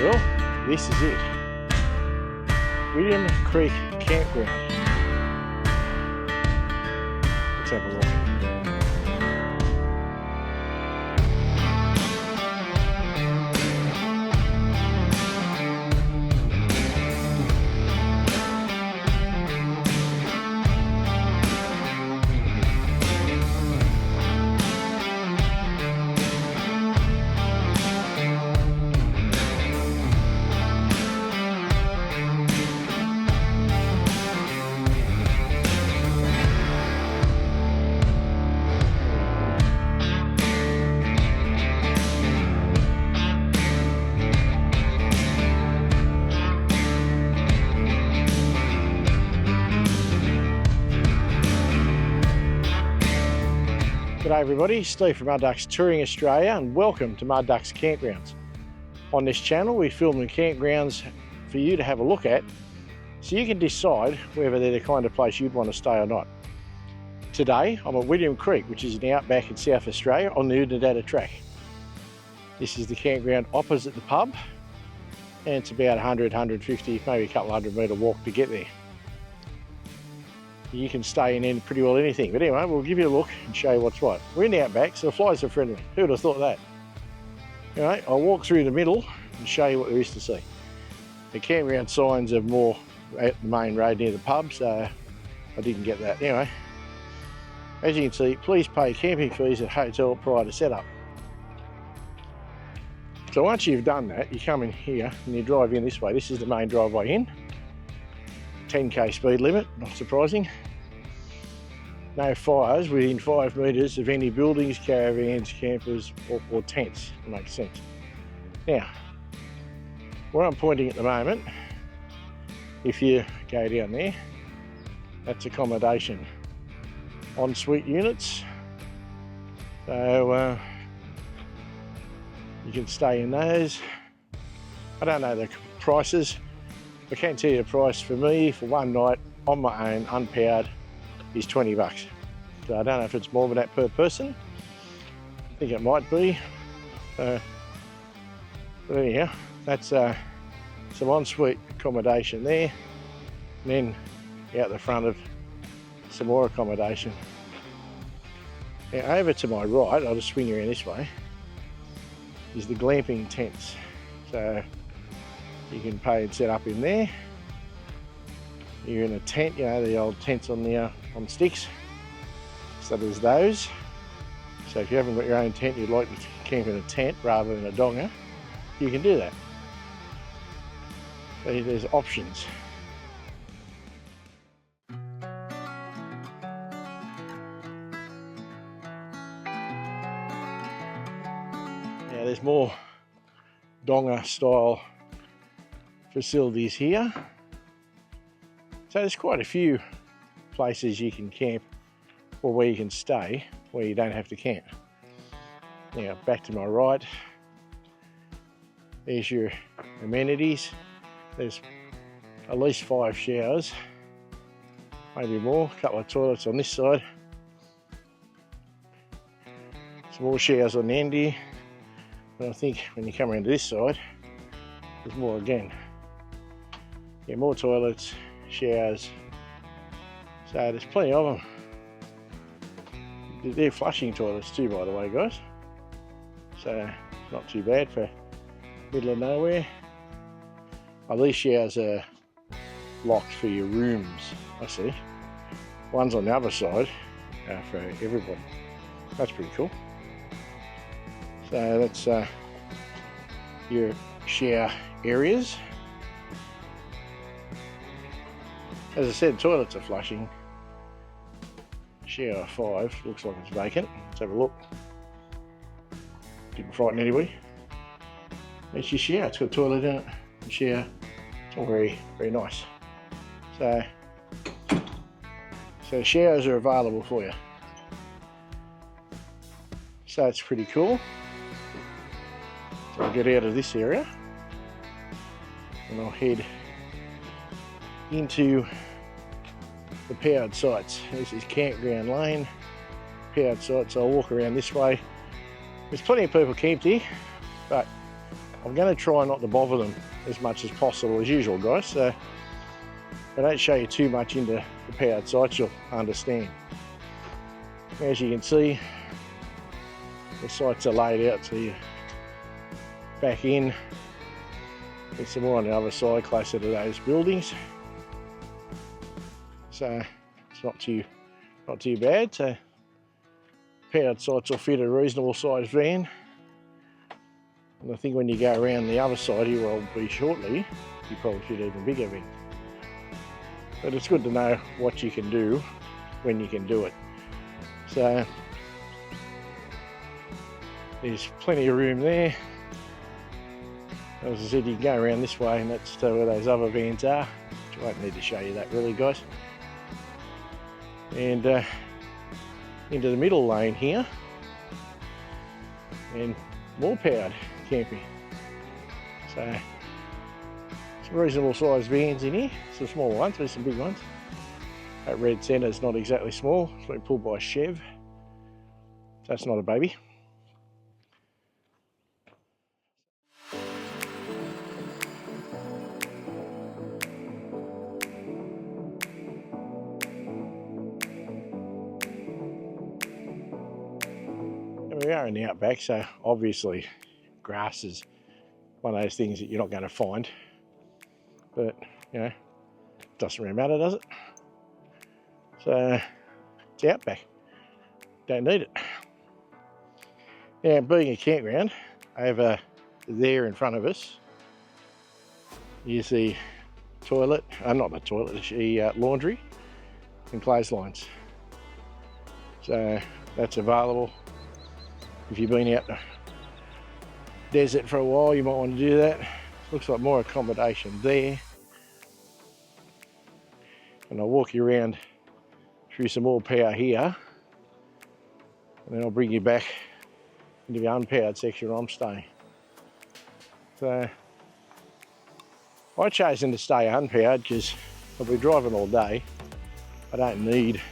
Well, this is it. William Creek Campground. Let's have a look. G'day everybody, Steve from Mud Ducks Touring Australia and welcome to Mud Ducks Campgrounds. On this channel we film in campgrounds for you to have a look at so you can decide whether they're the kind of place you'd want to stay or not. Today I'm at William Creek, which is in the outback in South Australia on the Oodnadatta Track. This is the campground opposite the pub and it's about 100, 150, maybe a couple hundred metre walk to get there. You can stay in pretty well anything, but anyway, we'll give you a look and show you what's what. We're in the outback, so the flies are friendly. Who would have thought that? Anyway, I'll walk through the middle and show you what there is to see. The campground signs are more at the main road near the pub, so I didn't get that. Anyway, as you can see, please pay camping fees at hotel prior to setup. So once you've done that, you come in here and you drive in this way. This is the main driveway in. 10k speed limit, not surprising. No fires within 5 metres of any buildings, caravans, campers or tents. It makes sense. Now, where I'm pointing at the moment, if you go down there, that's accommodation. Ensuite units. So you can stay in those. I don't know the prices. I can tell you the price for me for one night on my own, unpowered, is 20 bucks. So I don't know if it's more than that per person. I think it might be. But anyhow, that's some ensuite accommodation there. And then out the front of some more accommodation. Now over to my right, I'll just swing around this way, is the glamping tents. So you can pay and set up in there. You're in a tent, you know, the old tents on the on sticks. So there's those. So if you haven't got your own tent, you'd like to camp in a tent rather than a donga, you can do that. So there's options. Now there's more donga style facilities here. So there's quite a few places you can camp or where you can stay where you don't have to camp. Now back to my right, there's your amenities. There's at least 5 showers, maybe more, a couple of toilets on this side. Some more showers on the end here. But I think when you come around to this side, there's more again. Yeah, more toilets, showers. So there's plenty of them. They're flushing toilets too, by the way, guys. So not too bad for middle of nowhere. Oh, these showers are locked for your rooms, I see. One's on the other side for everybody. That's pretty cool. So that's your shower areas. As I said, toilets are flushing. Shower 5 looks like it's vacant. Let's have a look. Didn't frighten anybody. It's your shower. It's got a toilet in it. And shower. It's all very, very nice. So showers are available for you. So it's pretty cool. So I'll get out of this area and I'll head into the powered sites. This is Campground Lane, powered sites. I'll walk around this way. There's plenty of people camped here, but I'm going to try not to bother them as much as possible as usual, guys. So if I don't show you too much into the powered sites, you'll understand. As you can see, the sites are laid out, so you back in. There's some more on the other side, closer to those buildings. So it's not too bad. So powered sites will fit a reasonable sized van. And I think when you go around the other side here, where I'll be shortly, you probably fit an even bigger van. But it's good to know what you can do when you can do it. So there's plenty of room there. As I said, you can go around this way, and that's where those other vans are. I won't need to show you that really, guys. And into the middle lane here, and more powered camping. So some reasonable sized vans in here, some small ones, there's some big ones. That red centre's not exactly small, it's been pulled by a Chev. That's not a baby. We are in the outback, so obviously grass is one of those things that you're not going to find, but you know, it doesn't really matter, does it? So it's the outback, don't need it. Now, being a campground, over there in front of us is the toilet, not the toilet, the laundry and clotheslines. So that's available. If you've been out the desert for a while, you might want to do that. Looks like more accommodation there. And I'll walk you around through some more power here, and then I'll bring you back into the unpowered section where I'm staying. So I've chosen to stay unpowered because I'll be driving all day. I don't need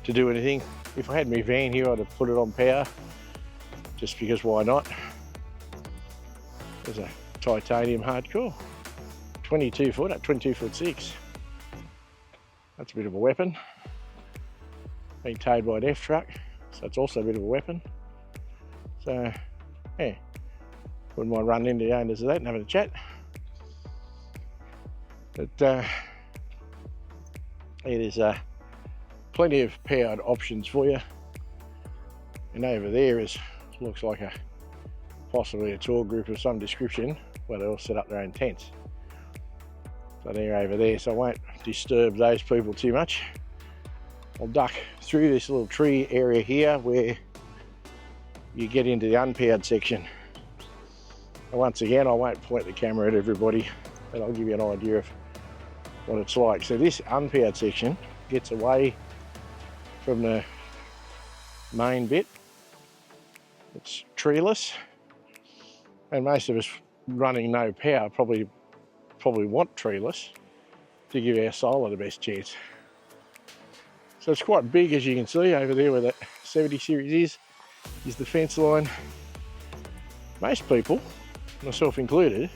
to do anything. If I had my van here, I'd have put it on power, just because why not? There's a titanium hardcore, 22 foot at 22'6". That's a bit of a weapon. Being towed by an F truck, so it's also a bit of a weapon. So yeah, wouldn't mind running into the owners of that and having a chat. But there's plenty of powered options for you. And over there looks like possibly a tour group of some description where they all set up their own tents. So they're over there, so I won't disturb those people too much. I'll duck through this little tree area here where you get into the unpowered section. And once again, I won't point the camera at everybody, but I'll give you an idea of what it's like. So this unpowered section gets away from the main bit. It's treeless, and most of us running no power probably want treeless to give our solar the best chance. So it's quite big, as you can see over there where that 70 series is the fence line. Most people, myself included,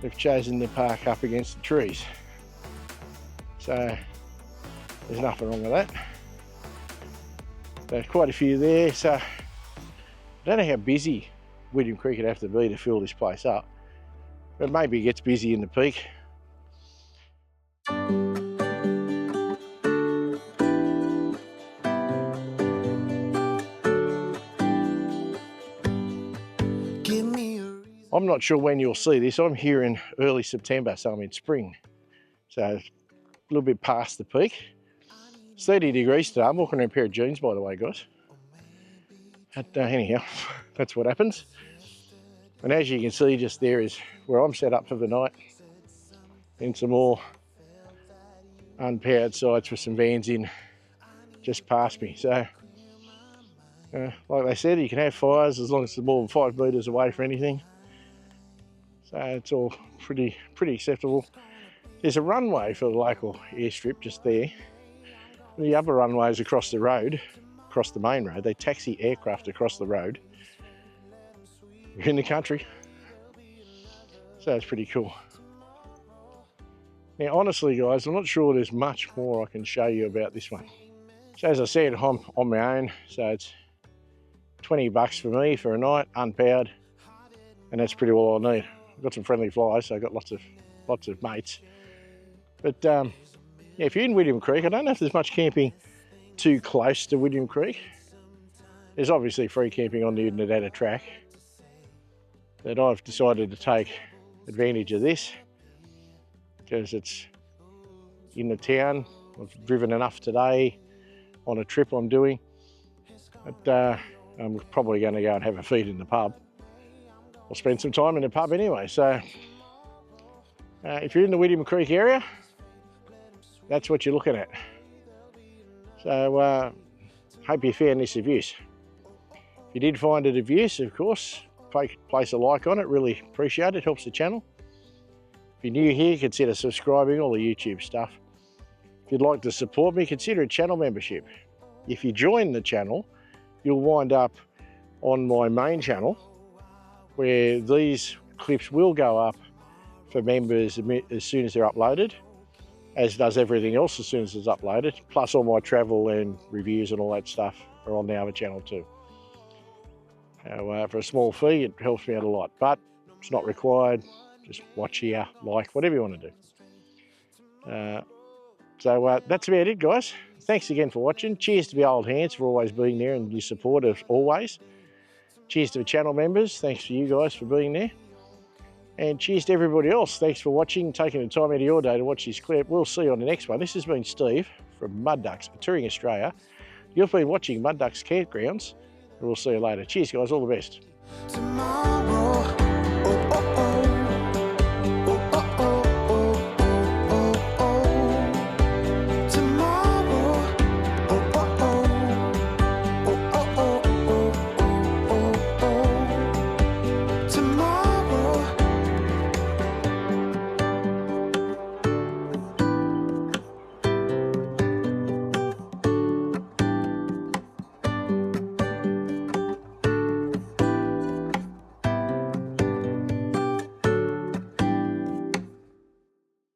have chosen to park up against the trees. So there's nothing wrong with that. There's quite a few there, so I don't know how busy William Creek would have to be to fill this place up, but maybe it gets busy in the peak. I'm not sure when you'll see this. I'm here in early September, so I'm in spring. So a little bit past the peak. It's 30 degrees today. I'm walking in a pair of jeans, by the way, guys. But anyhow, that's what happens. And as you can see, just there is where I'm set up for the night. And some more unpowered sites with some vans in just past me. So, like they said, you can have fires as long as it's more than 5 metres away from anything. So it's all pretty acceptable. There's a runway for the local airstrip just there. The other runways across the road, across the main road, they taxi aircraft across the road. You're in the country, So it's pretty cool. Now honestly guys, I'm not sure there's much more I can show you about this one. So as I said, I'm on my own, so it's 20 bucks for me for a night, unpowered, and that's pretty all I need. I've got some friendly flyers, so I've got lots of mates. But yeah, if you're in William Creek, I don't know if there's much camping too close to William Creek. There's obviously free camping on the Oodnadatta Track, but I've decided to take advantage of this because it's in the town. I've driven enough today on a trip I'm doing, but I'm probably going to go and have a feed in the pub. I'll spend some time in the pub anyway, so if you're in the William Creek area, that's what you're looking at. So hope you found this of use. If you did find it of use, of course, place a like on it, really appreciate it, helps the channel. If you're new here, consider subscribing, all the YouTube stuff. If you'd like to support me, consider a channel membership. If you join the channel, you'll wind up on my main channel where these clips will go up for members as soon as they're uploaded, as does everything else as soon as it's uploaded, plus all my travel and reviews and all that stuff are on the other channel too. For a small fee, it helps me out a lot, but it's not required. Just watch here, like, whatever you want to do. So that's about it, guys. Thanks again for watching. Cheers to the old hands for always being there and your support as always. Cheers to the channel members. Thanks for you guys for being there. And cheers to everybody else. Thanks for watching, taking the time out of your day to watch this clip. We'll see you on the next one. This has been Steve from Mud Ducks Touring Australia. You've been watching Mud Ducks Campgrounds, and we'll see you later. Cheers, guys. All the best. Tomorrow.